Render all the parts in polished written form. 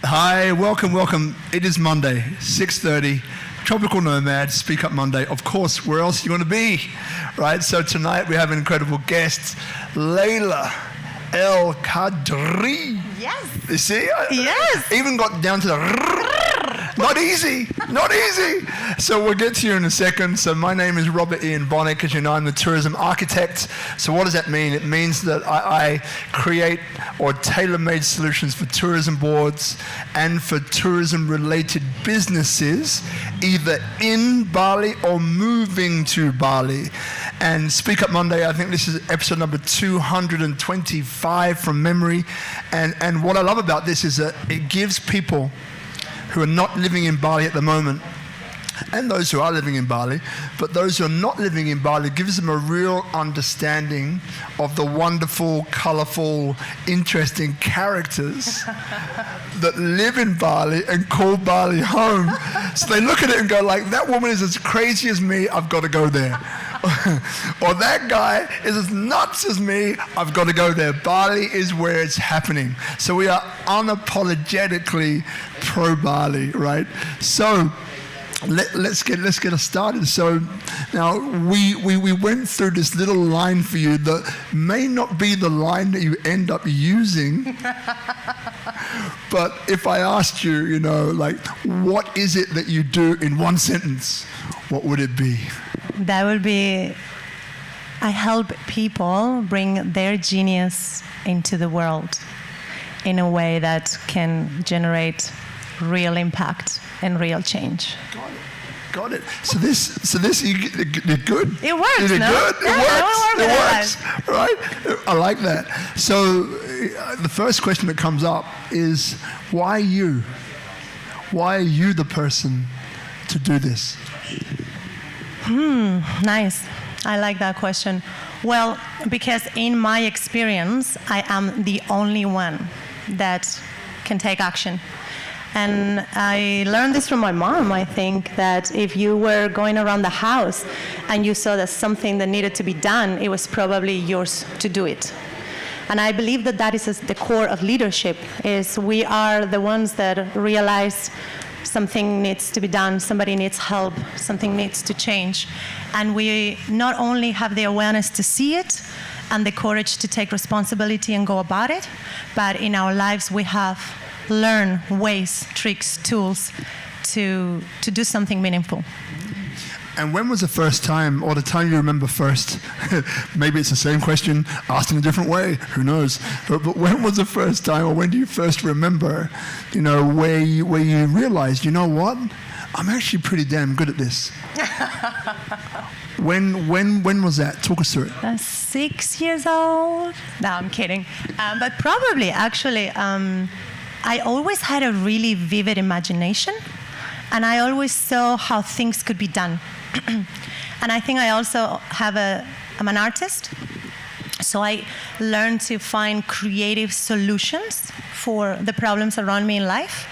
Hi, welcome. It is Monday, 6:30. Tropical Nomad, SpeakuP Monday. Of course, where else are you going to be, right? So tonight we have an incredible guest, Layla Khadri. Yes. You see? Yes. Even got down to the... Not easy. So we'll get to you in a second. So my name is Ian Bonnick. As you know, I'm the tourism architect. So what does that mean? It means that I create or tailor-made solutions for tourism boards and for tourism-related businesses, either in Bali or moving to Bali. And SpeakuP Monday, I think this is episode number 225 from memory. And what I love about this is that it gives people who are not living in Bali at the moment, and those who are living in Bali, but those who are not living in Bali, gives them a real understanding of the wonderful, colorful, interesting characters that live in Bali and call Bali home. So they look at it and go like, that woman is as crazy as me, I've got to go there. Or that guy is as nuts as me, I've got to go there. Bali is where it's happening. So we are unapologetically pro-Bali, right? So let's get us started. So now we went through this little line for you that may not be the line that you end up using. But if I asked you, you know, like, what is it that you do in one sentence, what would it be? That would be, I help people bring their genius into the world in a way that can generate real impact and real change. Got it. So this, you did good. It works, you did no? good. It works, right? I like that. So the first question that comes up is, why you? Why are you the person to do this? Nice. I like that question. Well, because in my experience, I am the only one that can take action. And I learned this from my mom, I think, that if you were going around the house and you saw that something that needed to be done, it was probably yours to do it. And I believe that that is the core of leadership, is we are the ones that realize something needs to be done, somebody needs help, something needs to change. And we not only have the awareness to see it and the courage to take responsibility and go about it, but in our lives we have learned ways, tricks, tools to do something meaningful. And when was the first time, or the time you remember first, maybe it's the same question, asked in a different way, who knows, but when was the first time, or when do you first remember, you know, where you realized, you know what, I'm actually pretty damn good at this? When was that? Talk us through it. 6 years old? No, I'm kidding. But probably, actually, I always had a really vivid imagination, and I always saw how things could be done. And I think I also I'm an artist, so I learned to find creative solutions for the problems around me in life.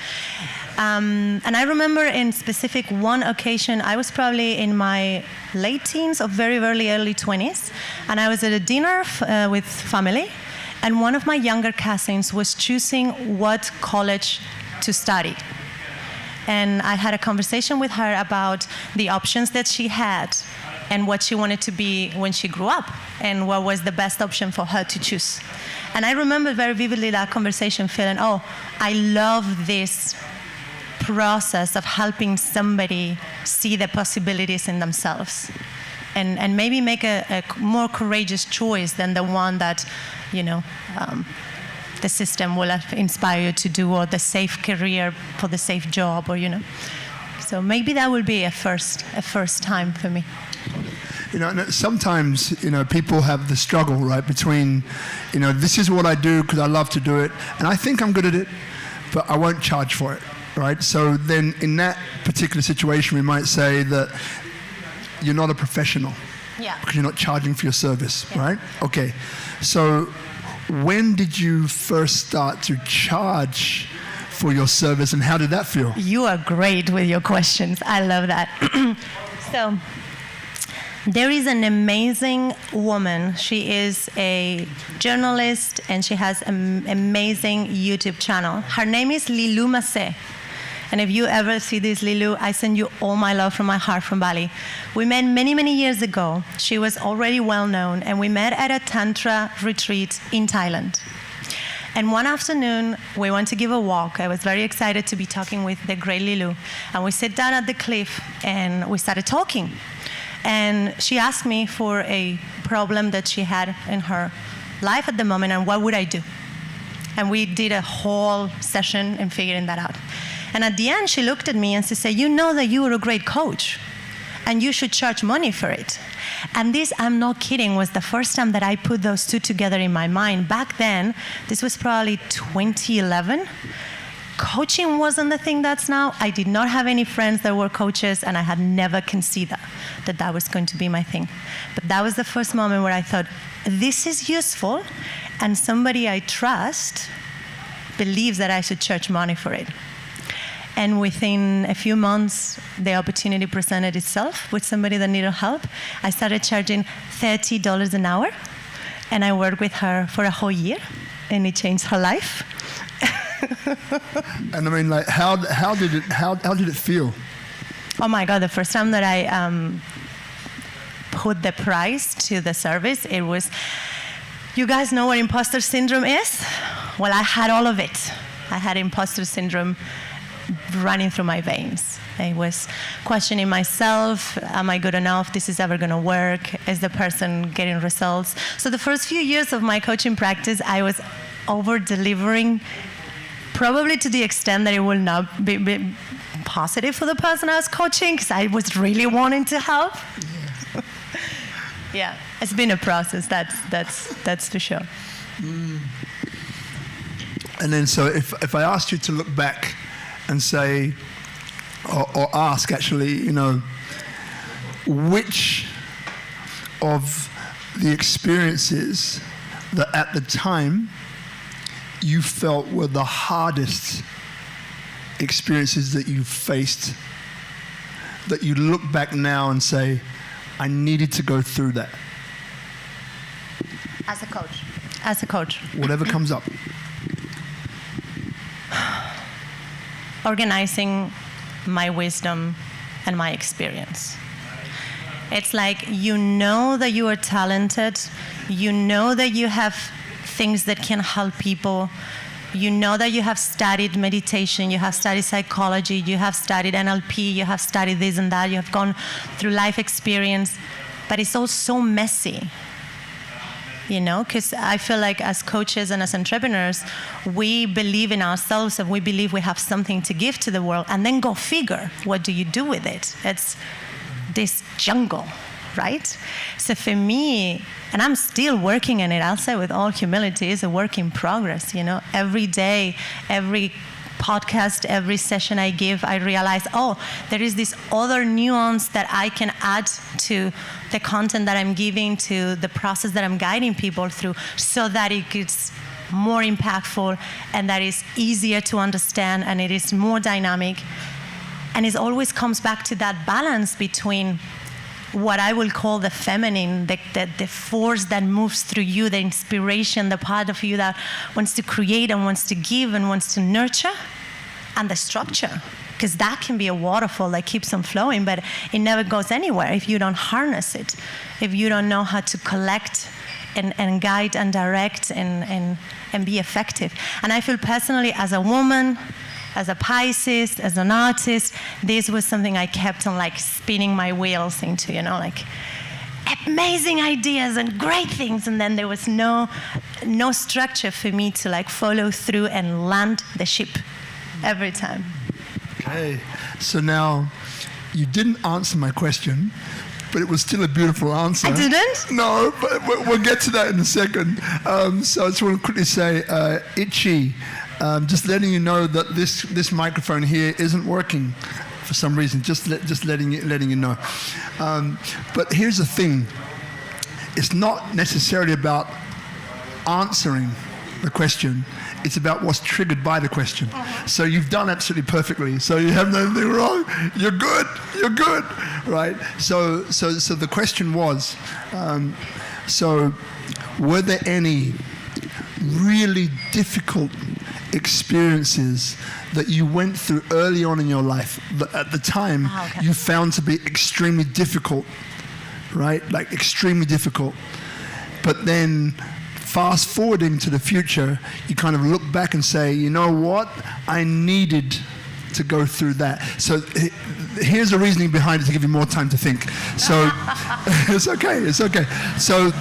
And I remember in specific one occasion, I was probably in my late teens or very early 20s, and I was at a dinner with family, and one of my younger cousins was choosing what college to study. And I had a conversation with her about the options that she had and what she wanted to be when she grew up and what was the best option for her to choose. And I remember very vividly that conversation, feeling, oh, I love this process of helping somebody see the possibilities in themselves and maybe make a more courageous choice than the one that, you know, the system will inspire you to do, or the safe career for the safe job, or, you know. So maybe that will be a first time for me. You know, sometimes, you know, people have the struggle, right, between, you know, this is what I do because I love to do it, and I think I'm good at it, but I won't charge for it, right? So then in that particular situation, we might say that you're not a professional. Yeah. Because you're not charging for your service, yeah. Right? Okay. So when did you first start to charge for your service, and how did that feel? You are great with your questions. I love that. So There is an amazing woman. She is a journalist and she has an amazing YouTube channel. Her name is Lilu Mase. And if you ever see this, Lilu, I send you all my love from my heart from Bali. We met many, many years ago. She was already well known, and we met at a Tantra retreat in Thailand. And one afternoon, we went to give a walk. I was very excited to be talking with the great Lilu. And we sat down at the cliff, and we started talking. And she asked me for a problem that she had in her life at the moment, and what would I do? And we did a whole session in figuring that out. And at the end, she looked at me and she said, you know that you are a great coach, and you should charge money for it. And this, I'm not kidding, was the first time that I put those two together in my mind. Back then, this was probably 2011. Coaching wasn't the thing that's now. I did not have any friends that were coaches, and I had never considered that that was going to be my thing. But that was the first moment where I thought, this is useful, and somebody I trust believes that I should charge money for it. And within a few months, the opportunity presented itself with somebody that needed help. I started charging $30 an hour, and I worked with her for a whole year, and it changed her life. And I mean, like, how did it feel? Oh my God! The first time that I put the price to the service, it was. You guys know what imposter syndrome is? Well, I had all of it. I had imposter syndrome running through my veins. I was questioning myself. Am I good enough? This is ever going to work? Is the person getting results? So the first few years of my coaching practice, I was over-delivering, probably to the extent that it will not be positive for the person I was coaching, because I was really wanting to help. Yeah, it's been a process. That's for sure. And then, so if I asked you to look back and say, or ask actually, you know, which of the experiences that at the time you felt were the hardest experiences that you faced, that you look back now and say, I needed to go through that? As a coach. As a coach. Whatever comes up. Organizing my wisdom and my experience. It's like, you know that you are talented, you know that you have things that can help people, you know that you have studied meditation, you have studied psychology, you have studied NLP, you have studied this and that, you have gone through life experience, but it's all so messy. You know, because I feel like as coaches and as entrepreneurs, we believe in ourselves and we believe we have something to give to the world, and then go figure, what do you do with it? It's this jungle, right? So for me, and I'm still working on it, I'll say with all humility, it's a work in progress, you know. Every day, every podcast, every session I give, I realize, oh, there is this other nuance that I can add to the content that I'm giving, to the process that I'm guiding people through, so that it gets more impactful and that is easier to understand and it is more dynamic. And it always comes back to that balance between what I will call the feminine, the force that moves through you, the inspiration, the part of you that wants to create and wants to give and wants to nurture, and the structure. Because that can be a waterfall that keeps on flowing, but it never goes anywhere if you don't harness it, if you don't know how to collect and guide and direct and be effective. And I feel personally, as a woman, as a Pisces, as an artist, this was something I kept on like spinning my wheels into, you know, like amazing ideas and great things, and then there was no structure for me to like follow through and land the ship every time. Okay, so now you didn't answer my question, but it was still a beautiful answer. I didn't? No, but we'll get to that in a second. So I just want to quickly say, Itchy, just letting you know that this microphone here isn't working for some reason. Just letting you know. But here's the thing: it's not necessarily about answering the question. It's about what's triggered by the question. So you've done absolutely perfectly. So you haven't done anything wrong. You're good. You're good, right? So the question was, so were there any really difficult experiences that you went through early on in your life that at the time you found to be extremely difficult, right? Like extremely difficult. But then fast forwarding to the future, you kind of look back and say, you know what? I needed to go through that. So here's the reasoning behind it to give you more time to think. So it's okay. So,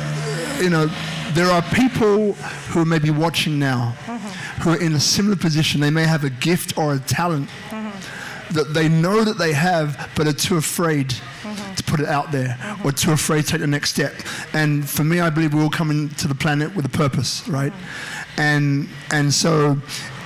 you know, there are people who may be watching now who are in a similar position. They may have a gift or a talent that they know that they have, but are too afraid to put it out there or too afraid to take the next step. And for me, I believe we're all coming to the planet with a purpose, right? And so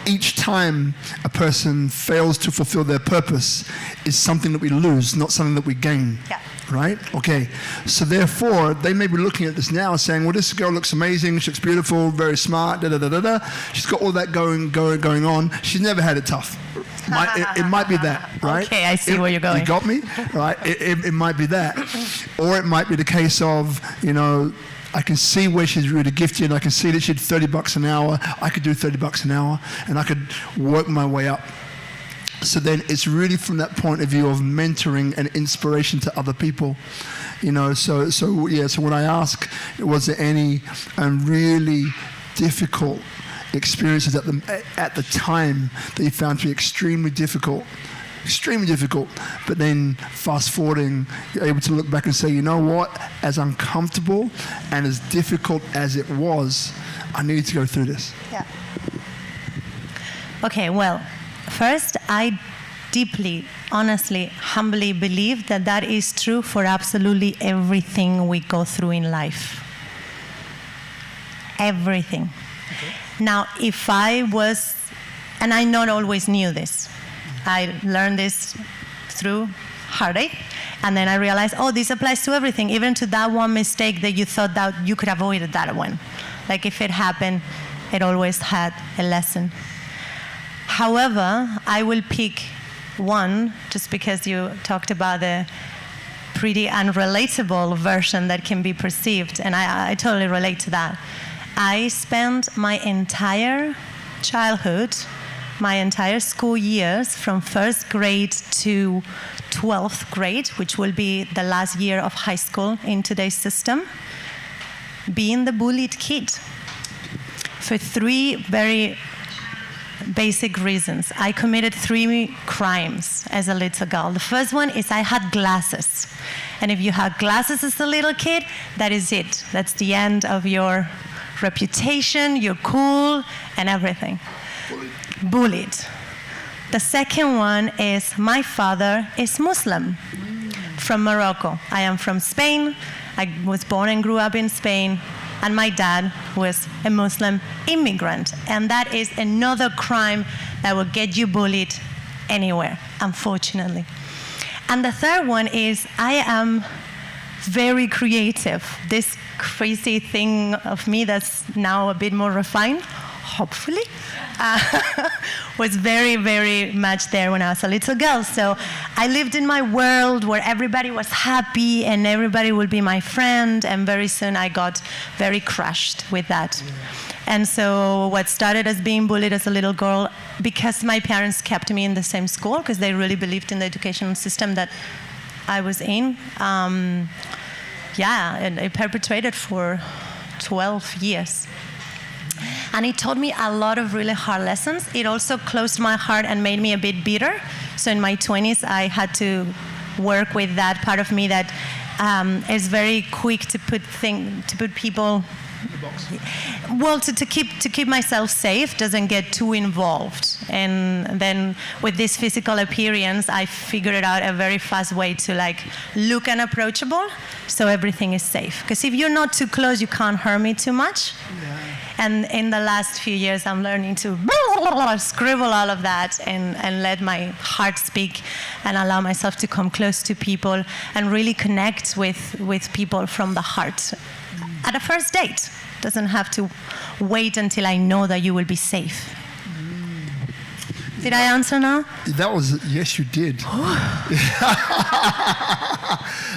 each time a person fails to fulfill their purpose is something that we lose, not something that we gain. Yeah. Right? Okay. So therefore, they may be looking at this now saying, well, this girl looks amazing, she looks beautiful, very smart, da-da-da-da-da. She's got all that going on. She's never had it tough. It might be that, right? Okay, I see where you're going. You got me? Right? It might be that. Or it might be the case of, you know, I can see where she's really gifted. I can see that she did $30 an hour. I could do $30 an hour, and I could work my way up. So then it's really from that point of view of mentoring and inspiration to other people. You know, so when I ask, was there any really difficult experiences at the time that you found to be extremely difficult, but then fast forwarding, you're able to look back and say, you know what, as uncomfortable and as difficult as it was, I needed to go through this. Yeah. Okay, well, first, I deeply, honestly, humbly believe that that is true for absolutely everything we go through in life. Everything. Okay. Now, if I was, and I not always knew this, I learned this through heartache, and then I realized, oh, this applies to everything, even to that one mistake that you thought that you could have avoided that one. Like if it happened, it always had a lesson. However, I will pick one, just because you talked about the pretty unrelatable version that can be perceived, and I totally relate to that. I spent my entire childhood, my entire school years, from first grade to 12th grade, which will be the last year of high school in today's system, being the bullied kid for three very basic reasons. I committed 3 crimes as a little girl. The first one is I had glasses. And if you had glasses as a little kid, that is it. That's the end of your reputation, you're cool, and everything. Bullied. The second one is my father is Muslim from Morocco. I am from Spain. I was born and grew up in Spain. And my dad was a Muslim immigrant. And that is another crime that will get you bullied anywhere, unfortunately. And the third one is I am very creative. This crazy thing of me that's now a bit more refined, hopefully, was very, very much there when I was a little girl. So I lived in my world where everybody was happy and everybody would be my friend, and very soon I got very crushed with that. And so what started as being bullied as a little girl, because my parents kept me in the same school, because they really believed in the educational system that I was in, and it perpetrated for 12 years. And it taught me a lot of really hard lessons. It also closed my heart and made me a bit bitter. So in my 20s, I had to work with that part of me that is very quick to put people. Well, to keep myself safe, doesn't get too involved. And then with this physical appearance, I figured out a very fast way to look unapproachable, so everything is safe. Because if you're not too close, you can't hurt me too much. Yeah. And in the last few years, I'm learning to scribble all of that and let my heart speak and allow myself to come close to people and really connect with people from the heart. at a first date. Doesn't have to wait until I know that you will be safe. Did I answer now? That was, yes, you did.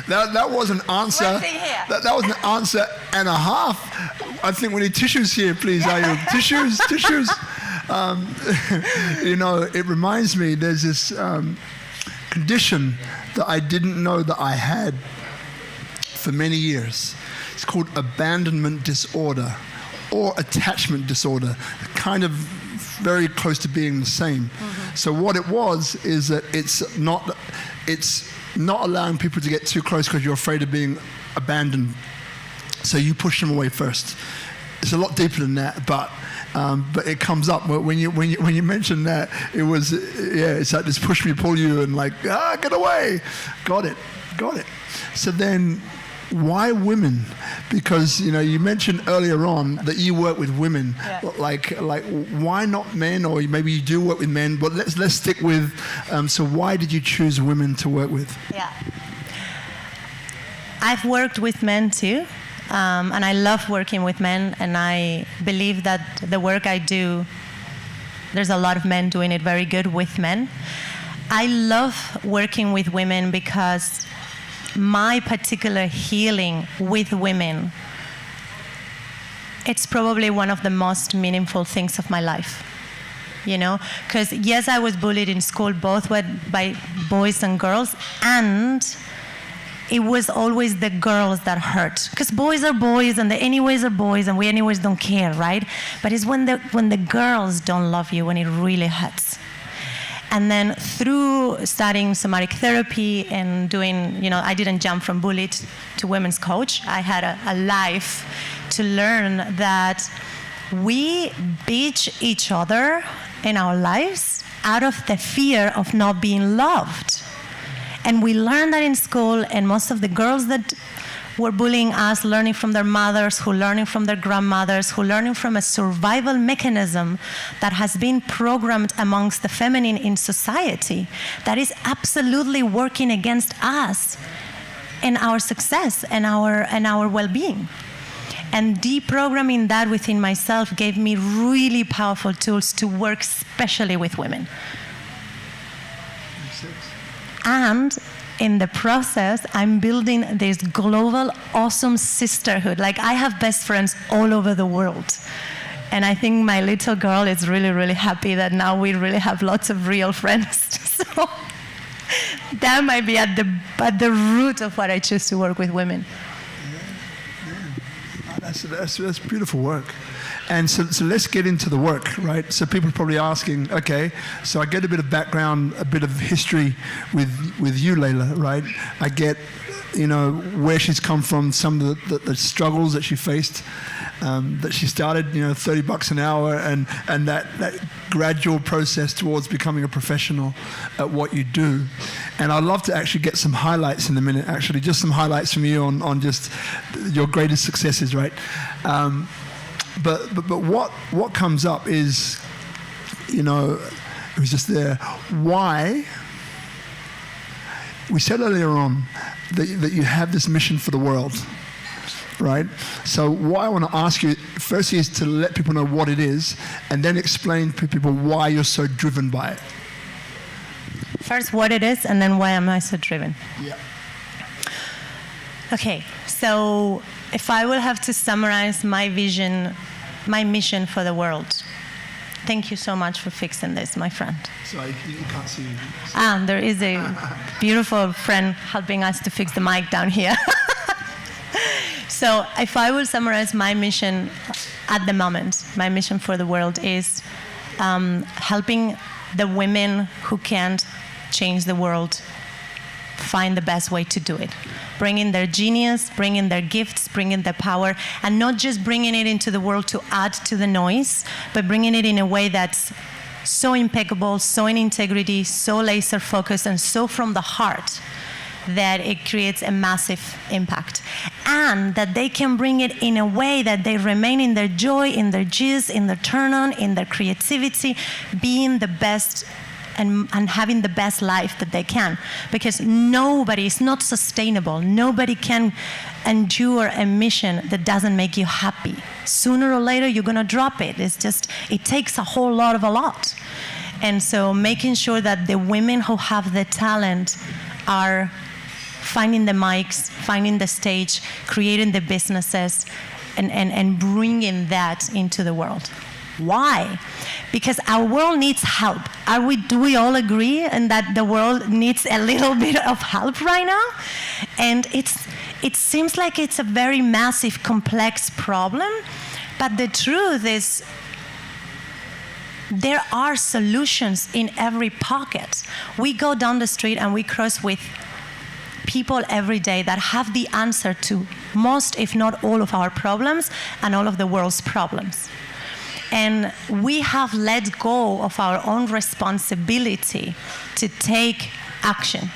that was an answer. That was an answer and a half. I think we need tissues here, please. Are you tissues? You know, it reminds me. There's this condition that I didn't know that I had for many years. It's called abandonment disorder or attachment disorder. Kind of very close to being the same. Mm-hmm. So what it was is that it's not allowing people to get too close because you're afraid of being abandoned. So you push them away first. It's a lot deeper than that, but it comes up when you mention that. It was it's like this push me, pull you, and like get away. Got it. So then, why women? Because you mentioned earlier on that you work with women. Yeah. Like why not men? Or maybe you do work with men. But let's stick with. So why did you choose women to work with? Yeah, I've worked with men too, and I love working with men. And I believe that the work I do, there's a lot of men doing it very good with men. I love working with women because my particular healing with women, it's probably one of the most meaningful things of my life. Because yes, I was bullied in school, both by boys and girls, and it was always the girls that hurt. Because boys are boys, and the anyways are boys, and we anyways don't care, right? But it's when the girls don't love you when it really hurts. And then through studying somatic therapy and doing, I didn't jump from bullied to women's coach. I had a life to learn that we beat each other in our lives out of the fear of not being loved. And we learned that in school, and most of the girls that were bullying us, learning from their mothers, who learning from their grandmothers, who learning from a survival mechanism that has been programmed amongst the feminine in society, that is absolutely working against us and our success and our well-being. And deprogramming that within myself gave me really powerful tools to work especially with women. And in the process, I'm building this global, awesome sisterhood. Like, I have best friends all over the world. And I think my little girl is really, really happy that now we really have lots of real friends. So that might be at the root of what I choose to work with women. Yeah. That's beautiful work. And so let's get into the work, right? So people are probably asking, okay, so I get a bit of background, a bit of history with you, Layla, right? I get, where she's come from, some of the struggles that she faced, that she started, $30 an hour, and that gradual process towards becoming a professional at what you do. And I'd love to actually get some highlights in a minute, actually, just some highlights from you on just your greatest successes, right? But what comes up is, it was just there. Why? We said earlier on that you have this mission for the world, right? So what I want to ask you first is to let people know what it is, and then explain to people why you're so driven by it. First, what it is, and then why am I so driven? Yeah. Okay, so if I will have to summarize my vision, my mission for the world. Thank you so much for fixing this, my friend. Sorry, you can't see me. There is a beautiful friend helping us to fix the mic down here. So if I will summarize my mission at the moment, my mission for the world is helping the women who can't change the world find the best way to do it. Bringing their genius, bringing their gifts, bringing their power, and not just bringing it into the world to add to the noise, but bringing it in a way that's so impeccable, so in integrity, so laser focused, and so from the heart that it creates a massive impact. And that they can bring it in a way that they remain in their joy, in their juice, in their turn on, in their creativity, being the best and having the best life that they can. Because nobody, it's not sustainable. Nobody can endure a mission that doesn't make you happy. Sooner or later, you're going to drop it. It's just, it takes a whole lot of a lot. And so making sure that the women who have the talent are finding the mics, finding the stage, creating the businesses, and bringing that into the world. Why? Because our world needs help. Do we all agree and that the world needs a little bit of help right now? And it seems like it's a very massive, complex problem, but the truth is there are solutions in every pocket. We go down the street and we cross with people every day that have the answer to most, if not all, of our problems and all of the world's problems. And we have let go of our own responsibility to take action.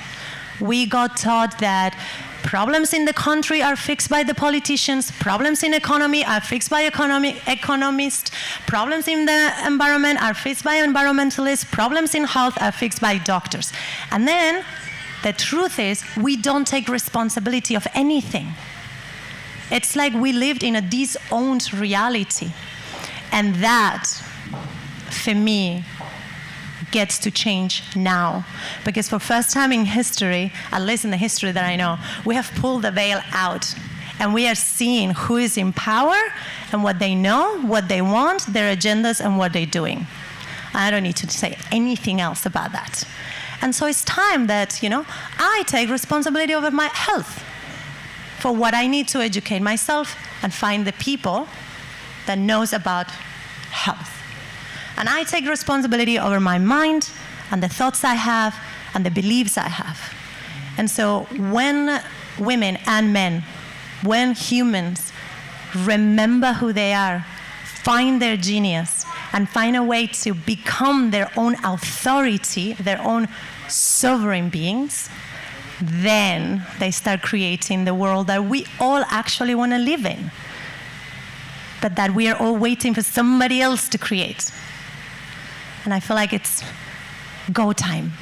We got taught that problems in the country are fixed by the politicians, problems in economy are fixed by economists, problems in the environment are fixed by environmentalists, problems in health are fixed by doctors. And then the truth is, we don't take responsibility of anything. It's like we lived in a disowned reality. And that, for me, gets to change now. Because for first time in history, at least in the history that I know, we have pulled the veil out. And we are seeing who is in power and what they know, what they want, their agendas, and what they're doing. I don't need to say anything else about that. And so it's time that, I take responsibility over my health for what I need to educate myself and find the people that knows about health. And I take responsibility over my mind and the thoughts I have and the beliefs I have. And so when women and men, when humans remember who they are, find their genius, and find a way to become their own authority, their own sovereign beings, then they start creating the world that we all actually want to live in, but that we are all waiting for somebody else to create. And I feel like it's go time.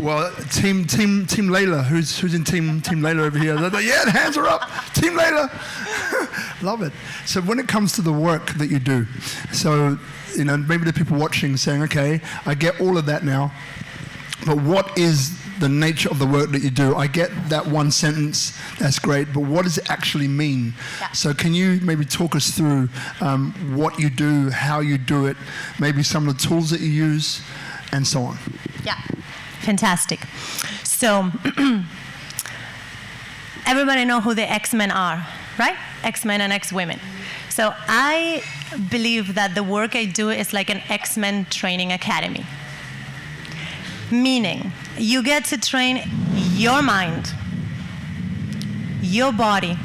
Well, team Layla, who's in team Layla over here? Yeah, the hands are up. Team Layla. Love it. So when it comes to the work that you do, so maybe the people watching saying, okay, I get all of that now, but what is the nature of the work that you do? I get that one sentence, that's great, but what does it actually mean? Yeah. So can you maybe talk us through what you do, how you do it, maybe some of the tools that you use, and so on? Yeah. Fantastic. So everybody know who the X-Men are, right? X-Men and X-women. So I believe that the work I do is like an X-Men training academy. Meaning, you get to train your mind, your body,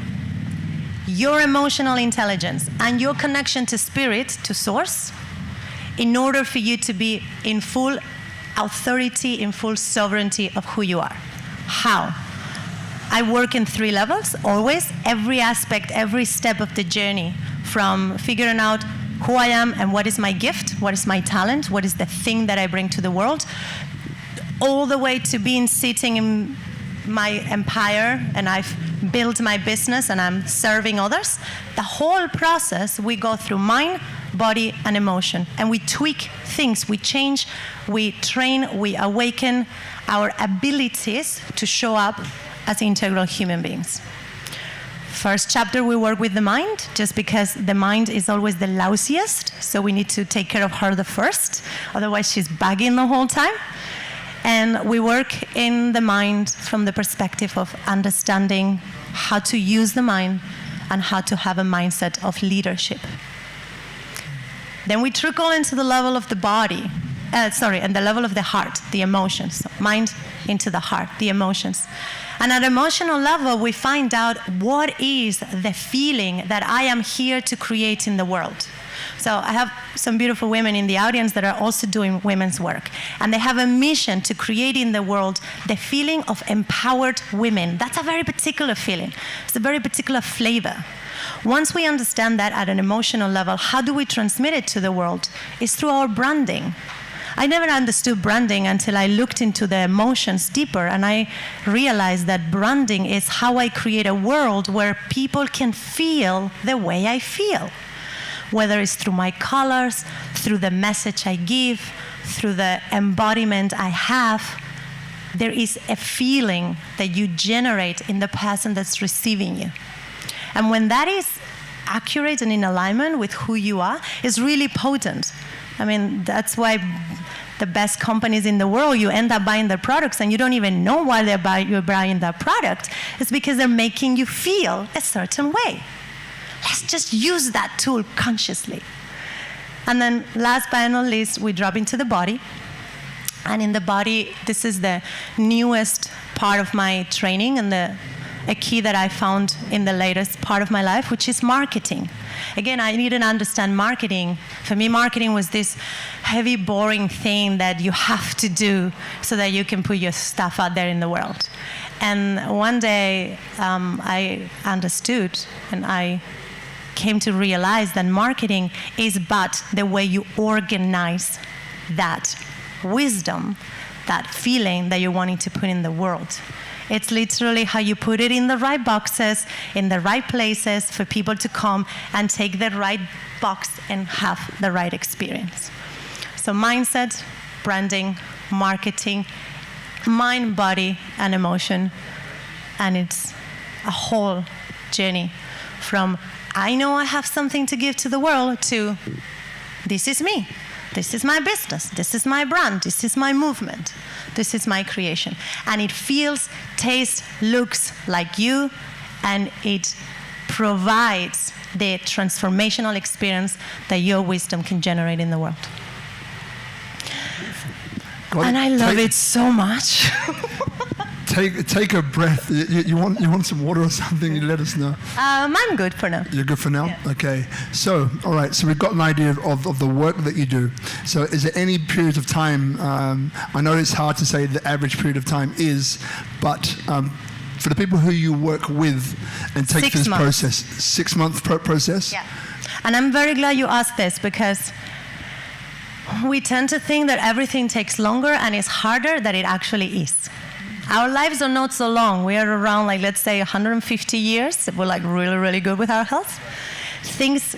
your emotional intelligence, and your connection to spirit, to source, in order for you to be in full authority, in full sovereignty of who you are. How? I work in 3 levels, always, every aspect, every step of the journey, from figuring out who I am and what is my gift, what is my talent, what is the thing that I bring to the world, all the way to being sitting in my empire and I've built my business and I'm serving others. The whole process, we go through mind, body, and emotion. And we tweak things, we change, we train, we awaken our abilities to show up as integral human beings. First chapter, we work with the mind, just because the mind is always the lousiest, so we need to take care of her the first, otherwise she's bugging the whole time. And we work in the mind from the perspective of understanding how to use the mind and how to have a mindset of leadership. Then we trickle into the level of the body, and the level of the heart, the emotions. So mind into the heart, the emotions. And at emotional level, we find out what is the feeling that I am here to create in the world. So I have some beautiful women in the audience that are also doing women's work. And they have a mission to create in the world the feeling of empowered women. That's a very particular feeling. It's a very particular flavor. Once we understand that at an emotional level, how do we transmit it to the world? It's through our branding. I never understood branding until I looked into the emotions deeper, and I realized that branding is how I create a world where people can feel the way I feel, whether it's through my colors, through the message I give, through the embodiment I have. There is a feeling that you generate in the person that's receiving you. And when that is accurate and in alignment with who you are, it's really potent. I mean, that's why the best companies in the world, you end up buying their products and you don't even know why you're buying that product. It's because they're making you feel a certain way. Let's just use that tool consciously. And then last but not least, we drop into the body. And in the body, this is the newest part of my training and a key that I found in the latest part of my life, which is marketing. Again, I didn't understand marketing. For me, marketing was this heavy, boring thing that you have to do so that you can put your stuff out there in the world. And one day, I understood and I came to realize that marketing is but the way you organize that wisdom, that feeling that you're wanting to put in the world. It's literally how you put it in the right boxes, in the right places for people to come and take the right box and have the right experience. So mindset, branding, marketing, mind, body, and emotion. And it's a whole journey from I know I have something to give to the world to this is me. This is my business. This is my brand. This is my movement. This is my creation. And it feels, tastes, looks like you, and it provides the transformational experience that your wisdom can generate in the world. And I love it so much. Take a breath. You want some water or something? You let us know. I'm good for now. You're good for now? Yeah. Okay. So, all right. So we've got an idea of the work that you do. So is there any periods of time, I know it's hard to say the average period of time is, but for the people who you work with and take through this process, 6 month process? Yeah. And I'm very glad you asked this because we tend to think that everything takes longer and is harder than it actually is. Our lives are not so long. We are around, like, let's say 150 years. We're like really, really good with our health. Things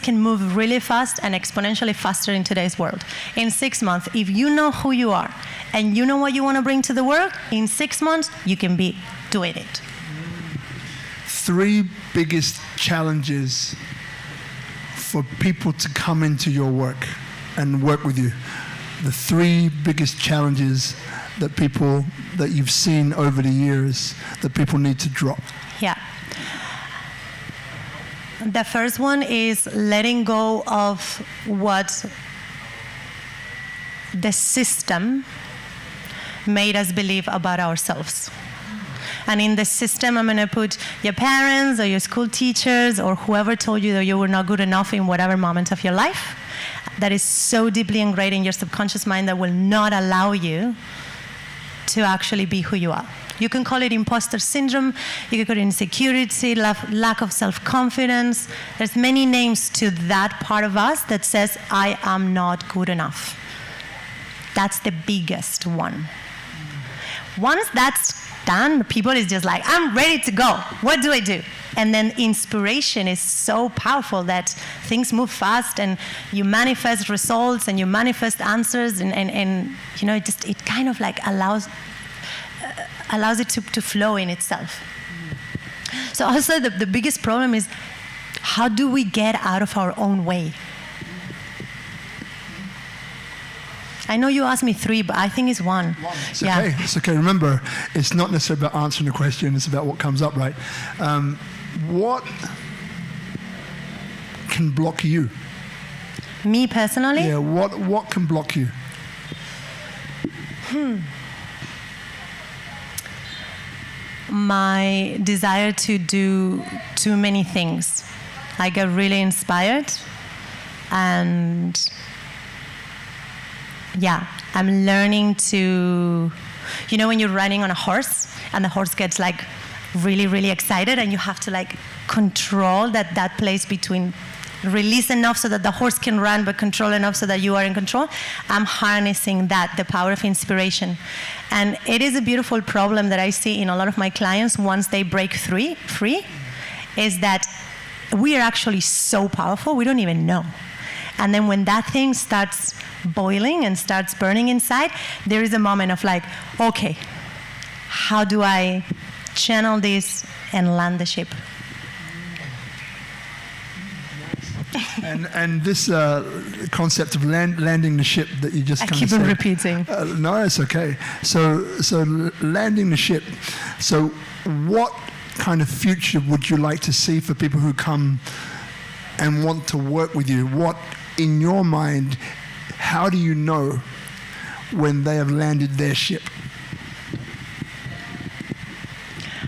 can move really fast and exponentially faster in today's world. In 6 months, if you know who you are and you know what you want to bring to the world, in 6 months, you can be doing it. 3 biggest challenges for people to come into your work and work with you. The 3 biggest challenges that you've seen over the years that people need to drop. Yeah. The first one is letting go of what the system made us believe about ourselves. And in the system, I'm going to put your parents or your school teachers or whoever told you that you were not good enough in whatever moment of your life. That is so deeply ingrained in your subconscious mind that will not allow you to actually be who you are. You can call it imposter syndrome, you can call it insecurity, lack of self-confidence. There's many names to that part of us that says, I am not good enough. That's the biggest one. Once that's done, people is just like, I'm ready to go. What do I do? And then inspiration is so powerful that things move fast and you manifest results and you manifest answers and you know, it kind of like allows it to flow in itself. So also the biggest problem is how do we get out of our own way? I know you asked me 3, but I think it's 1. It's okay. It's okay. Remember, it's not necessarily about answering the question. It's about what comes up, right? What can block you? Me personally? Yeah. What can block you? My desire to do too many things. I get really inspired, and yeah, I'm learning to, you know, when you're running on a horse and the horse gets like really, really excited and you have to like control that place between release enough so that the horse can run, but control enough so that you are in control. I'm harnessing that, the power of inspiration. And it is a beautiful problem that I see in a lot of my clients once they break free, is that we are actually so powerful, we don't even know. And then when that thing starts boiling and starts burning inside, there is a moment of like, okay, how do I channel this and land the ship? And this concept of landing the ship that you just I kind of keep on said, repeating. No, it's okay. So landing the ship. So what kind of future would you like to see for people who come and want to work with you? What, in your mind, how do you know when they have landed their ship?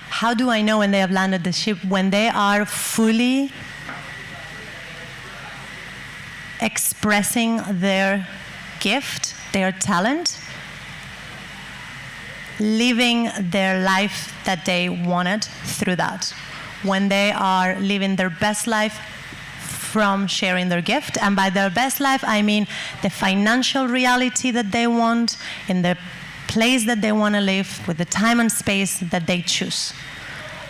How do I know when they have landed the ship? When they are fully expressing their gift, their talent, living their life that they wanted through that. When they are living their best life from sharing their gift. And by their best life, I mean the financial reality that they want, in the place that they want to live, with the time and space that they choose.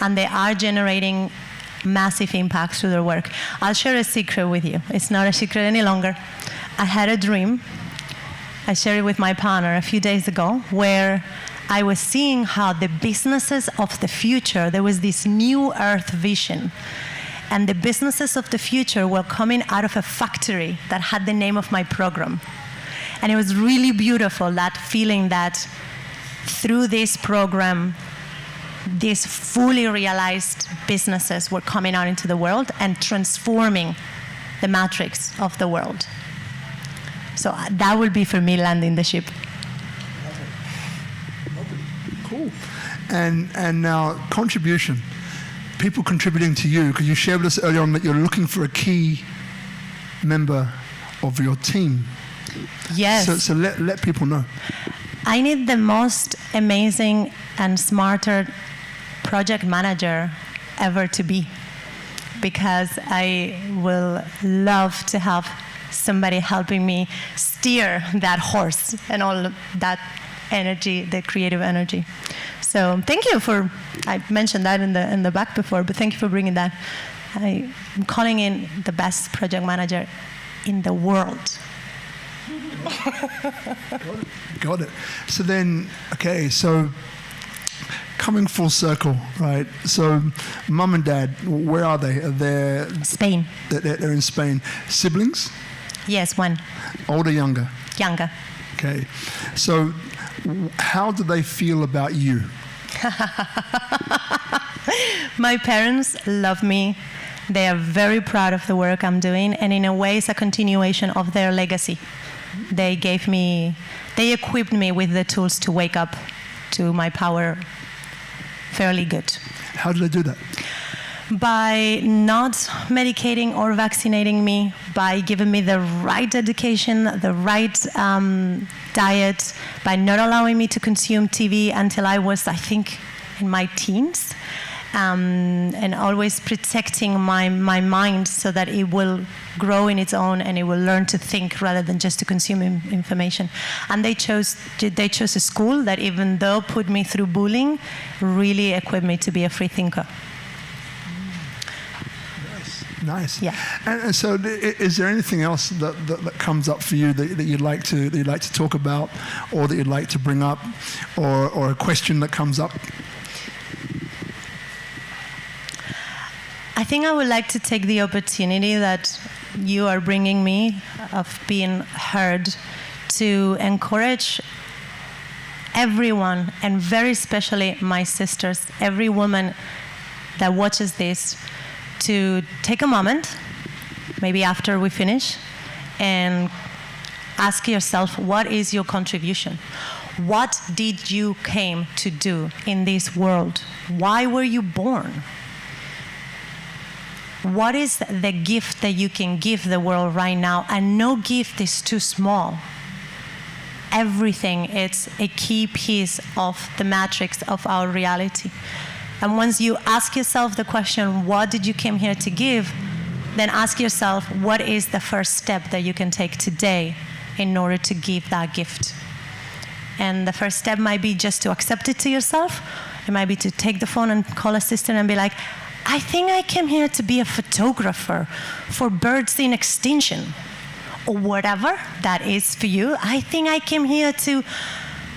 And they are generating massive impacts through their work. I'll share a secret with you. It's not a secret any longer. I had a dream. I shared it with my partner a few days ago, where I was seeing how the businesses of the future, there was this new earth vision. And the businesses of the future were coming out of a factory that had the name of my program. And it was really beautiful, that feeling that through this program, these fully realized businesses were coming out into the world and transforming the matrix of the world. So that would be for me landing the ship. Cool. And now contribution. People contributing to you, because you shared with us earlier on that you're looking for a key member of your team. Yes. So let people know. I need the most amazing and smarter project manager ever to be, because I will love to have somebody helping me steer that horse and all that energy, the creative energy. So thank you for, I mentioned that in the back before, but thank you for bringing that. I'm calling in the best project manager in the world. Got it. So then, okay, so coming full circle, right? So mum and dad, where are they? They're Spain. They're in Spain. Siblings? Yes, one. Older, younger? Younger. Okay. So how do they feel about you? My parents love me. They are very proud of the work I'm doing, and in a way it's a continuation of their legacy. They equipped me with the tools to wake up to my power fairly good. How do they do that? By not medicating or vaccinating me, by giving me the right education, the right diet, by not allowing me to consume TV until I was, I think, in my teens, and always protecting my mind so that it will grow in its own and it will learn to think rather than just to consume information. And they chose a school that, even though put me through bullying, really equipped me to be a free thinker. Nice. Yeah. And so, is there anything else that comes up for you that you'd like to talk about, or that you'd like to bring up, or a question that comes up? I think I would like to take the opportunity that you are bringing me of being heard to encourage everyone, and very especially my sisters, every woman that watches this, to take a moment, maybe after we finish, and ask yourself, what is your contribution? What did you came to do in this world? Why were you born? What is the gift that you can give the world right now? And no gift is too small. Everything is a key piece of the matrix of our reality. And once you ask yourself the question, what did you come here to give? then ask yourself, what is the first step that you can take today in order to give that gift? And the first step might be just to accept it to yourself. It might be to take the phone and call a sister and be like, I think I came here to be a photographer for birds in extinction, or whatever that is for you. I think I came here to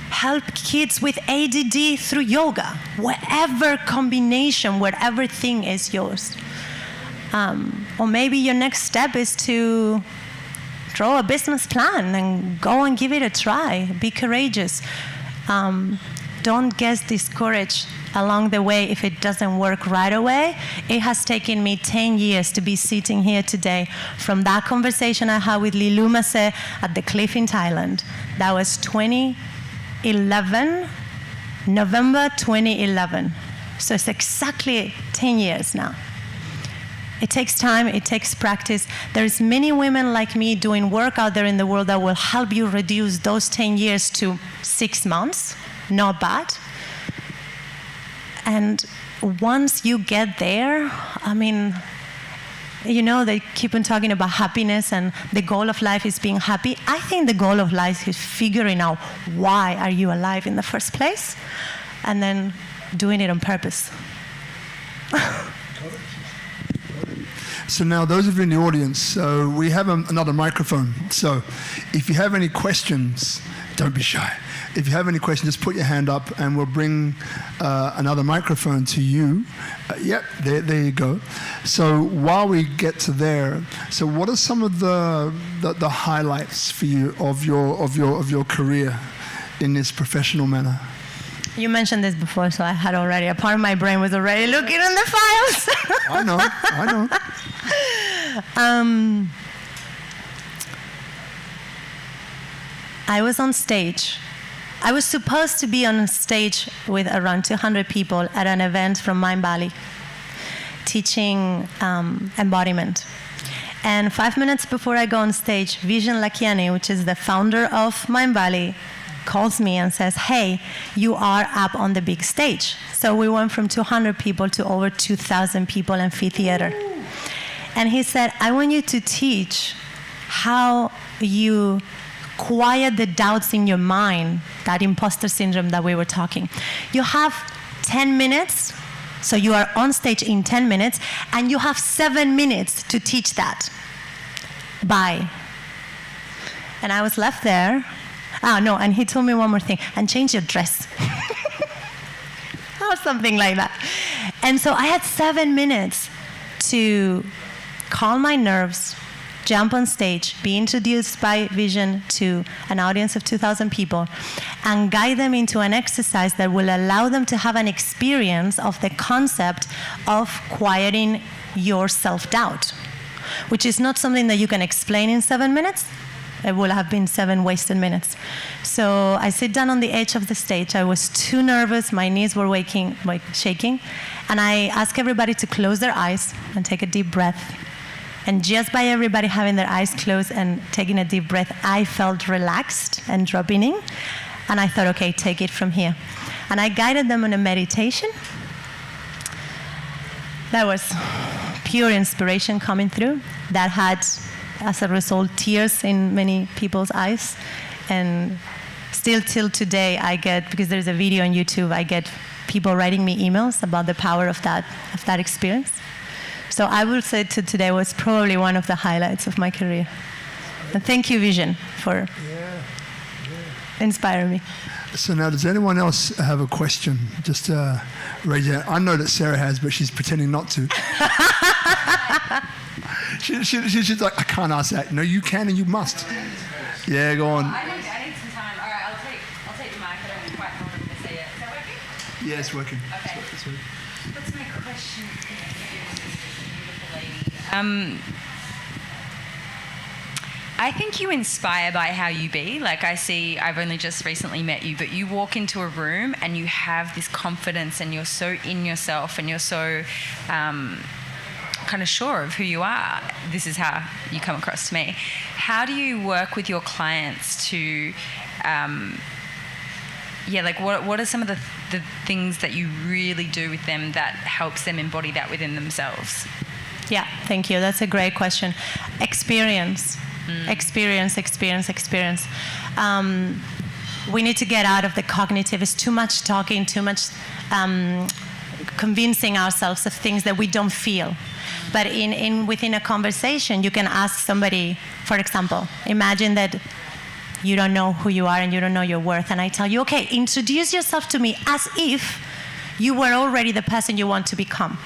help kids with ADD through yoga. Whatever combination, whatever thing is yours. Or maybe your next step is to draw a business plan and go and give it a try. Be courageous. Don't get discouraged along the way if it doesn't work right away. It has taken me 10 years to be sitting here today from that conversation I had with Lilu Mase at the cliff in Thailand. That was 2011, November 2011. So it's exactly 10 years now. It takes time, it takes practice. There's many women like me doing work out there in the world that will help you reduce those 10 years to 6 months. Not bad. And once you get there, I mean, you know, they keep on talking about happiness and the goal of life is being happy. I think the goal of life is figuring out why are you alive in the first place and then doing it on purpose. So now, those of you in the audience, we have another microphone. So if you have any questions, don't be shy. If you have any questions, just put your hand up and we'll bring another microphone to you. Yep, there you go. So while we get to there, so what are some of the highlights for you of your career in this professional manner? You mentioned this before, so I had already, a part of my brain was already looking in the files. I know. I was on stage. I was supposed to be on stage with around 200 people at an event from Bali, teaching embodiment. And 5 minutes before I go on stage, Vision Lakiani, which is the founder of Bali, calls me and says, hey, you are up on the big stage. So we went from 200 people to over 2,000 people in amphitheater. And he said, I want you to teach how you quiet the doubts in your mind, that imposter syndrome that we were talking. You have 10 minutes, so you are on stage in 10 minutes, and you have 7 minutes to teach that. Bye. And I was left there. Oh, no, and he told me one more thing, and change your dress. Or something like that. And so I had 7 minutes to calm my nerves, jump on stage, be introduced by Vision to an audience of 2,000 people, and guide them into an exercise that will allow them to have an experience of the concept of quieting your self-doubt, which is not something that you can explain in 7 minutes. It would have been 7 wasted minutes. So I sit down on the edge of the stage. I was too nervous. My knees were shaking. And I ask everybody to close their eyes and take a deep breath. And just by everybody having their eyes closed and taking a deep breath, I felt relaxed and dropping in. And I thought, okay, take it from here. And I guided them on a meditation. That was pure inspiration coming through. That had, as a result, tears in many people's eyes. And still till today, I get, because there's a video on YouTube, I get people writing me emails about the power of that experience. So I would say today was probably one of the highlights of my career. And thank you, Vision, for inspiring me. So now, does anyone else have a question? Just raise your hand. I know that Sarah has, but she's pretending not to. She's like, I can't ask that. No, you can and you must. Yeah, go on. I need some time. All right, I'll take the mic. I don't quite know what I'm going to say yet. Is that working? Yeah, it's working. Okay. It's working. What's my question? I think you inspire by how you be. Like I've only just recently met you, but you walk into a room and you have this confidence and you're so in yourself and you're so kind of sure of who you are. This is how you come across to me. How do you work with your clients to, what are some of the things that you really do with them that helps them embody that within themselves? Yeah, thank you. That's a great question. Experience. Experience. We need to get out of the cognitive. It's too much talking, too much convincing ourselves of things that we don't feel. But within a conversation, you can ask somebody, for example, imagine that you don't know who you are and you don't know your worth, and I tell you, okay, introduce yourself to me as if you were already the person you want to become.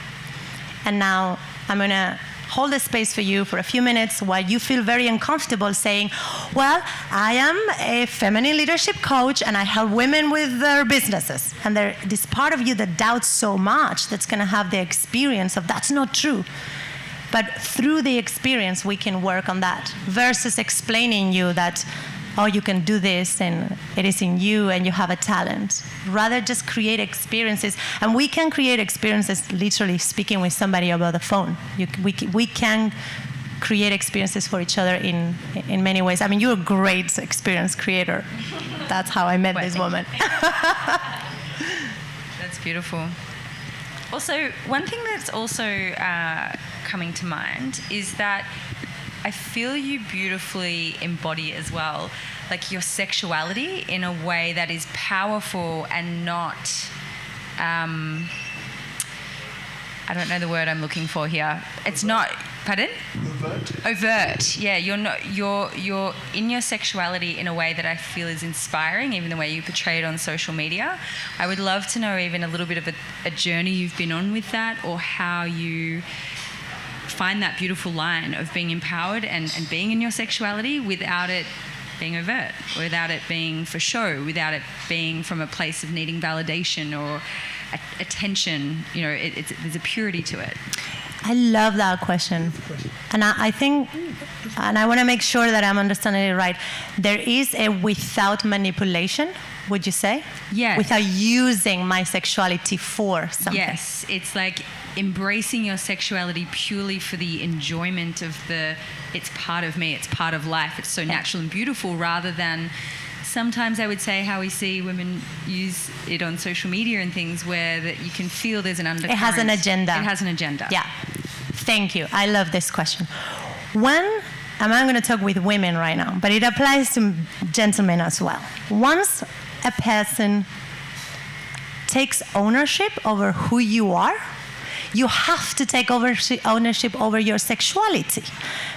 And now I'm going to hold a space for you for a few minutes while you feel very uncomfortable saying, well, I am a feminine leadership coach and I help women with their businesses. And there's this part of you that doubts so much that's going to have the experience of that's not true. But through the experience, we can work on that versus explaining you that, oh, you can do this and it is in you and you have a talent. Rather just create experiences. And we can create experiences literally speaking with somebody over the phone. We can create experiences for each other in many ways. I mean, you're a great experience creator. That's how I met this woman. That's beautiful. Also, one thing that's also coming to mind is that I feel you beautifully embody as well, like your sexuality in a way that is powerful and not, I don't know the word I'm looking for here. It's not, pardon? Overt. Yeah, you're in your sexuality in a way that I feel is inspiring, even the way you portray it on social media. I would love to know even a little bit of a journey you've been on with that, or how you find that beautiful line of being empowered and being in your sexuality without it being overt, without it being for show, without it being from a place of needing validation or attention. You know, there's a purity to it. I love that question. And I think, and I want to make sure that I'm understanding it right, there is a without manipulation, would you say? Yes. Without using my sexuality for something. Yes, it's like embracing your sexuality purely for the enjoyment of it's part of me, it's part of life, it's so natural and beautiful, rather than sometimes I would say how we see women use it on social media and things where that you can feel there's an undercurrent. It has an agenda. It has an agenda. Yeah. Thank you. I love this question. And I'm going to talk with women right now, but it applies to gentlemen as well. Once a person takes ownership over who you are, you have to take ownership over your sexuality,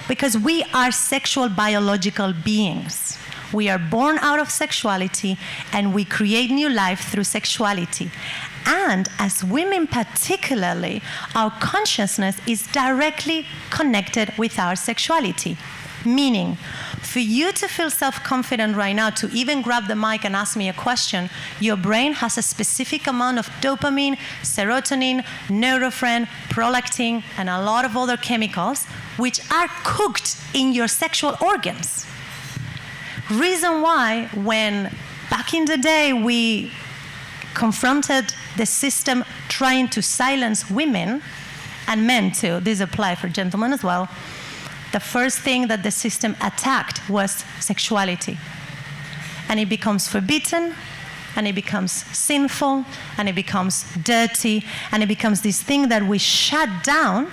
because we are sexual biological beings. We are born out of sexuality and we create new life through sexuality. And as women particularly, our consciousness is directly connected with our sexuality. Meaning, for you to feel self-confident right now to even grab the mic and ask me a question, your brain has a specific amount of dopamine, serotonin, norepinephrine, prolactin, and a lot of other chemicals which are cooked in your sexual organs. Reason why, when back in the day we confronted the system trying to silence women, and men too, this applies for gentlemen as well, the first thing that the system attacked was sexuality. And it becomes forbidden, and it becomes sinful, and it becomes dirty, and it becomes this thing that we shut down,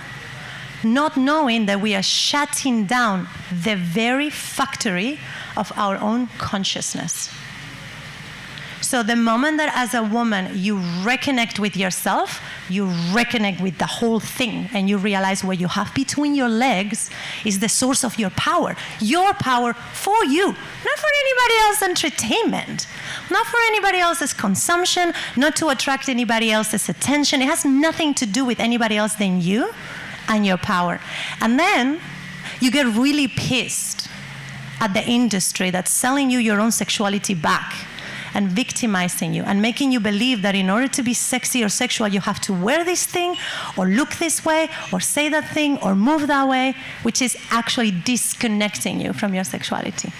not knowing that we are shutting down the very factory of our own consciousness. So the moment that as a woman you reconnect with yourself, you reconnect with the whole thing, and you realize what you have between your legs is the source of your power for you, not for anybody else's entertainment, not for anybody else's consumption, not to attract anybody else's attention. It has nothing to do with anybody else than you and your power. And then you get really pissed at the industry that's selling you your own sexuality back and victimizing you and making you believe that in order to be sexy or sexual, you have to wear this thing or look this way or say that thing or move that way, which is actually disconnecting you from your sexuality.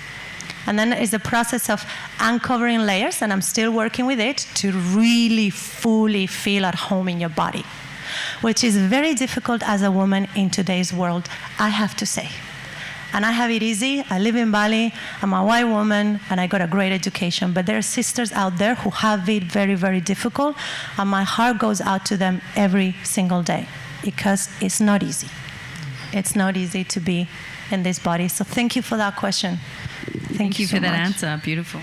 And then is the process of uncovering layers, and I'm still working with it, to really fully feel at home in your body, which is very difficult as a woman in today's world, I have to say. And I have it easy. I live in Bali. I'm a white woman, and I got a great education. But there are sisters out there who have it very, very difficult, and my heart goes out to them every single day, because it's not easy. it's not easy to be in this body. So thank you for that question. Thank you for so that much. answer. Beautiful.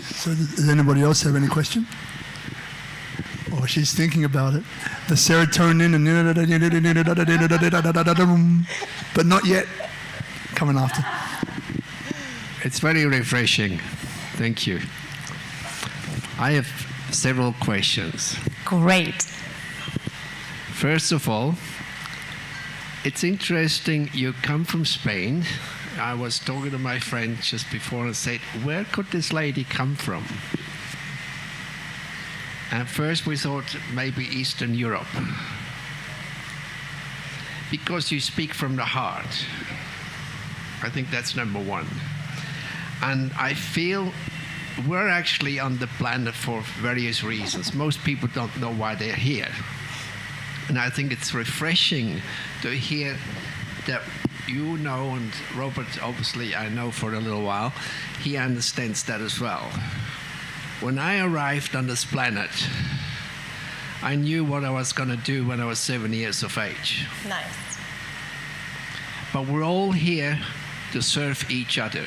So does anybody else have any question? Oh, she's thinking about it. The serotonin and but not yet. Coming after. It's very refreshing. Thank you. I have several questions. Great. First of all, it's interesting you come from Spain. I was talking to my friend just before and said, where could this lady come from? And first we thought maybe Eastern Europe. Because you speak from the heart. I think that's number one. And I feel we're actually on the planet for various reasons. Most people don't know why they're here. And I think it's refreshing to hear that you know, and Robert, obviously, I know for a little while, he understands that as well. When I arrived on this planet, I knew what I was going to do when I was 7 years of age. Nice. But we're all here to serve each other.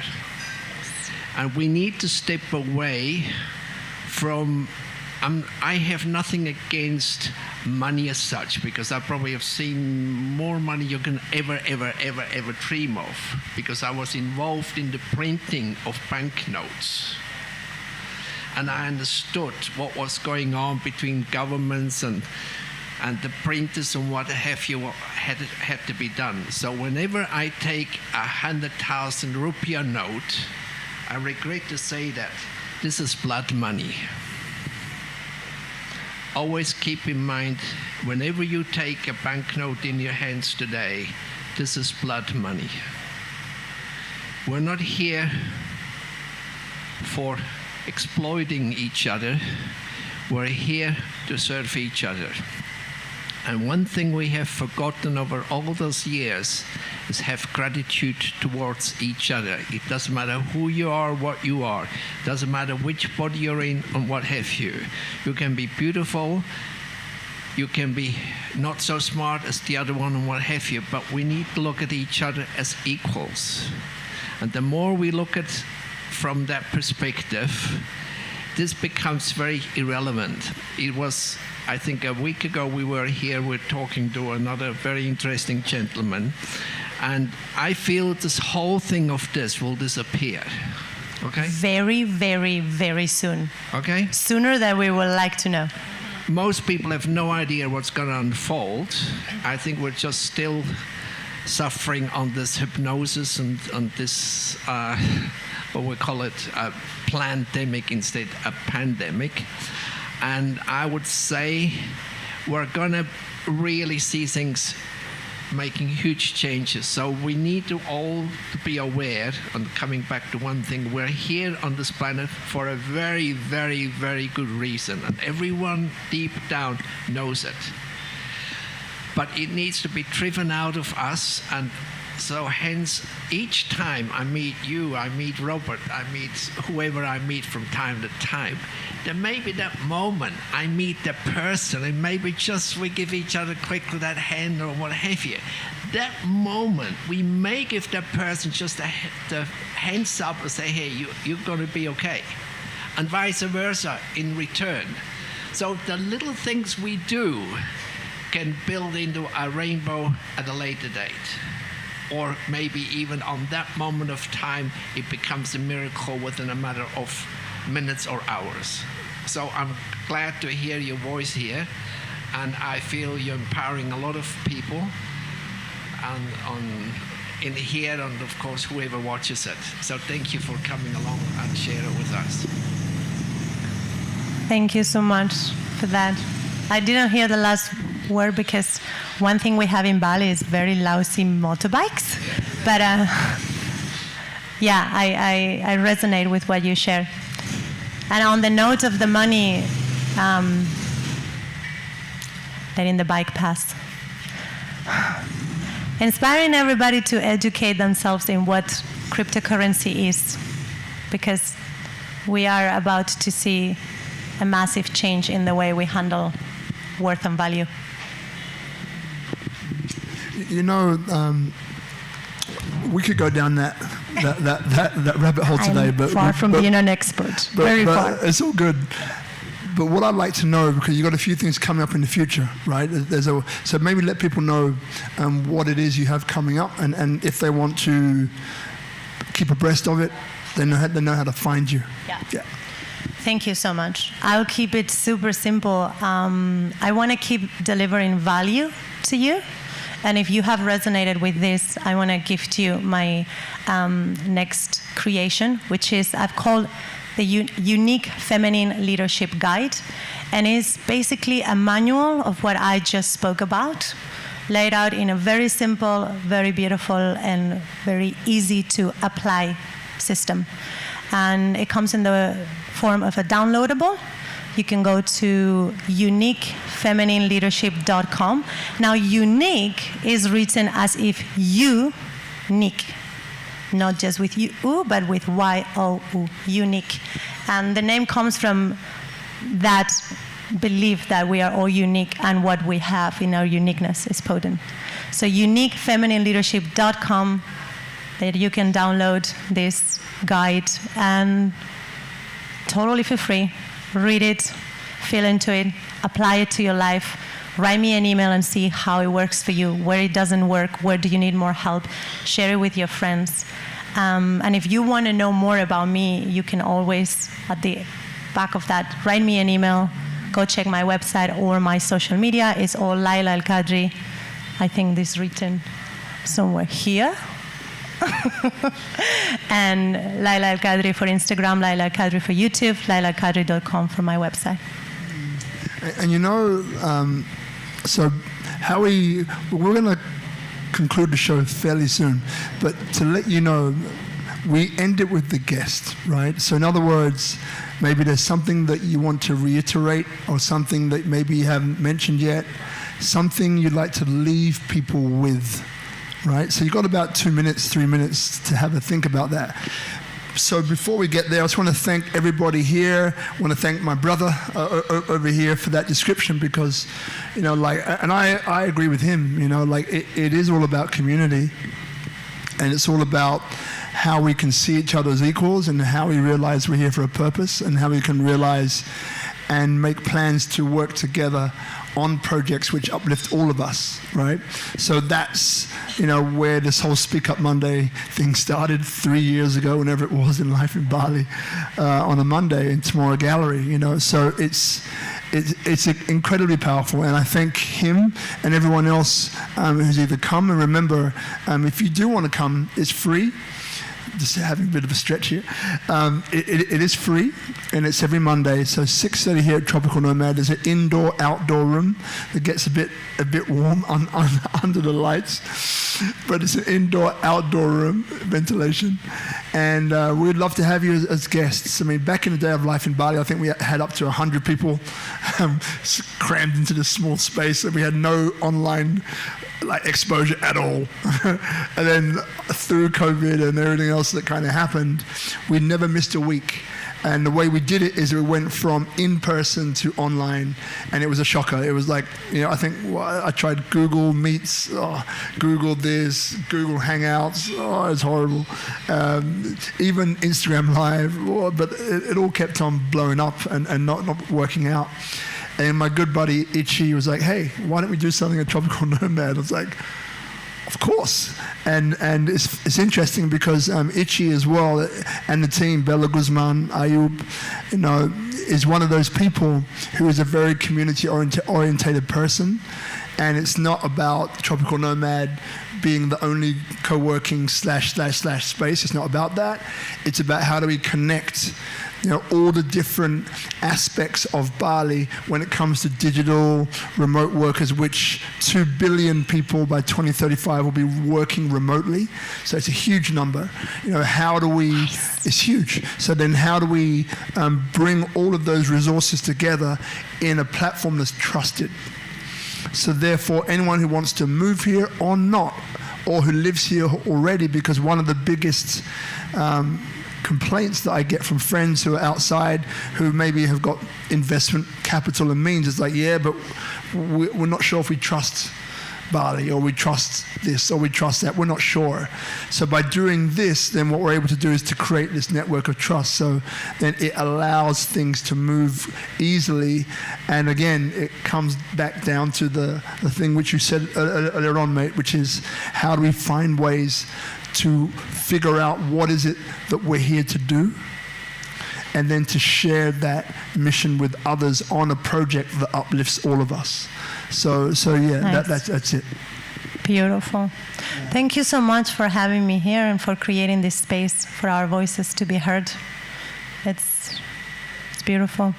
And we need to step away from, I have nothing against money as such, because I probably have seen more money you can ever dream of, because I was involved in the printing of banknotes. And I understood what was going on between governments and the printers and what have you had to be done. So whenever I take 100,000 rupiah note, I regret to say that this is blood money. Always keep in mind, whenever you take a banknote in your hands today, this is blood money. We're not here for exploiting each other. We're here to serve each other. And one thing we have forgotten over all those years is have gratitude towards each other. It doesn't matter who you are, what you are. It doesn't matter which body you're in and what have you. You can be beautiful. You can be not so smart as the other one and what have you. But we need to look at each other as equals. And the more we look at from that perspective, this becomes very irrelevant. It was, I think, a week ago we were here, we're talking to another very interesting gentleman, and I feel this whole thing of this will disappear. Okay? Very, very, very soon. Okay? Sooner than we would like to know. Most people have no idea what's going to unfold. I think we're just still suffering on this hypnosis and on this, what we call it, a plandemic instead of a pandemic. And I would say we're going to really see things making huge changes. So we need to all be aware, and coming back to one thing, we're here on this planet for a very, very, very good reason. And everyone deep down knows it. But it needs to be driven out of us. And so hence, each time I meet you, I meet Robert, I meet whoever I meet from time to time, there may be that moment I meet the person and maybe just we give each other quickly that hand or what have you. That moment, we may give that person just the hands up and say, hey, you're going to be okay. And vice versa in return. So the little things we do can build into a rainbow at a later date. Or maybe even on that moment of time, it becomes a miracle within a matter of minutes or hours. So I'm glad to hear your voice here, and I feel you're empowering a lot of people in here, and of course whoever watches it. So thank you for coming along and sharing it with us. Thank you so much for that. I didn't hear the last word because one thing we have in Bali is very lousy motorbikes. But yeah, I resonate with what you share. And on the note of the money, letting the bike pass. Inspiring everybody to educate themselves in what cryptocurrency is, because we are about to see a massive change in the way we handle worth and value. You know, we could go down that rabbit hole today, I'm but far from being an expert. Very far. It's all good. But what I'd like to know, because you've got a few things coming up in the future, right? So maybe let people know what it is you have coming up, and if they want to keep abreast of it, they know how to find you. Yeah. Thank you so much. I'll keep it super simple. I want to keep delivering value to you. And if you have resonated with this, I want to gift you my next creation, which is I've called the Unique Feminine Leadership Guide. And it's basically a manual of what I just spoke about, laid out in a very simple, very beautiful, and very easy to apply system. And it comes in the form of a downloadable. You can go to uniquefeminineleadership.com. Now, unique is written as if you, Nick, not just with you, but with Y-O-U, unique. And the name comes from that belief that we are all unique and what we have in our uniqueness is potent. So uniquefeminineleadership.com, that you can download this guide and totally for free. Read it, feel into it, apply it to your life. Write me an email and see how it works for you, where it doesn't work, where do you need more help. Share it with your friends. And if you want to know more about me, you can always, at the back of that, write me an email, go check my website or my social media. It's all Layla Khadri. I think this is written somewhere here. And Layla Khadri for Instagram, Layla Khadri for YouTube, laylakhadri.com for my website. And you know, so we're going to conclude the show fairly soon, but to let you know, we end it with the guest, right? So in other words, maybe there's something that you want to reiterate or something that maybe you haven't mentioned yet, something you'd like to leave people with. Right, so you've got about 2 minutes, 3 minutes to have a think about that. So before we get there, I just want to thank everybody here. I want to thank my brother over here for that description because, you know, like, and I agree with him, you know, like it is all about community and it's all about how we can see each other as equals and how we realize we're here for a purpose and how we can realize and make plans to work together on projects which uplift all of us, right? So that's, you know, where this whole Speak Up Monday thing started 3 years ago, whenever it was in life in Bali, on a Monday in Tomorrow Gallery, you know. So it's incredibly powerful, and I thank him and everyone else who's either come, and remember, if you do want to come, it's free. Just having a bit of a stretch here. It is free, and it's every Monday. So 6:30 here at Tropical Nomad. There's an indoor-outdoor room that gets a bit warm under the lights, but it's an indoor-outdoor room, ventilation, and we'd love to have you as guests. I mean, back in the day of life in Bali, I think we had up to 100 people crammed into this small space, and we had no online exposure at all. And then through COVID and everything else that kind of happened, we never missed a week. And the way we did it is we went from in-person to online, and it was a shocker. It was like, you know, I think I tried Google Meets, Google this, Google Hangouts, it's horrible. Even Instagram Live, but it all kept on blowing up and not working out. And my good buddy Ichi was like, hey, why don't we do something at Tropical Nomad? I was like, of course. And it's interesting because Ichi as well and the team, Bella Guzman, Ayub, you know, is one of those people who is a very community-orientated person. And it's not about Tropical Nomad being the only co-working / space. It's not about that. It's about how do we connect, you know, all the different aspects of Bali when it comes to digital remote workers, which 2 billion people by 2035 will be working remotely. So it's a huge number. You know, how do we, it's huge. So then how do we bring all of those resources together in a platform that's trusted? So therefore, anyone who wants to move here or not, or who lives here already, because one of the biggest complaints that I get from friends who are outside who maybe have got investment capital and means is like, yeah, but we're not sure if we trust Bali, or we trust this, or we trust that. We're not sure. So by doing this, then what we're able to do is to create this network of trust. So then it allows things to move easily. And again, it comes back down to the thing which you said earlier on, mate, which is how do we find ways to figure out what is it that we're here to do, and then to share that mission with others on a project that uplifts all of us. So yeah, Nice. that's it. Beautiful. Thank you so much for having me here and for creating this space for our voices to be heard. It's beautiful.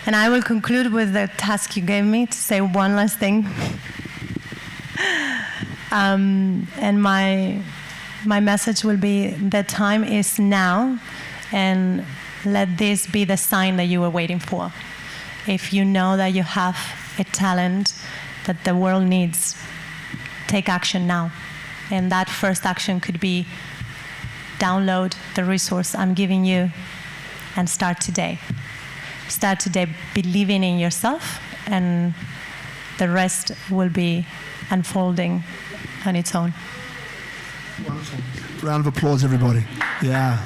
And I will conclude with the task you gave me to say one last thing. And my message will be: the time is now, and let this be the sign that you were waiting for. If you know that you have a talent that the world needs, take action now. And that first action could be download the resource I'm giving you and start today. Start today believing in yourself, and the rest will be unfolding on its own. Wonderful. Round of applause, everybody. Yeah.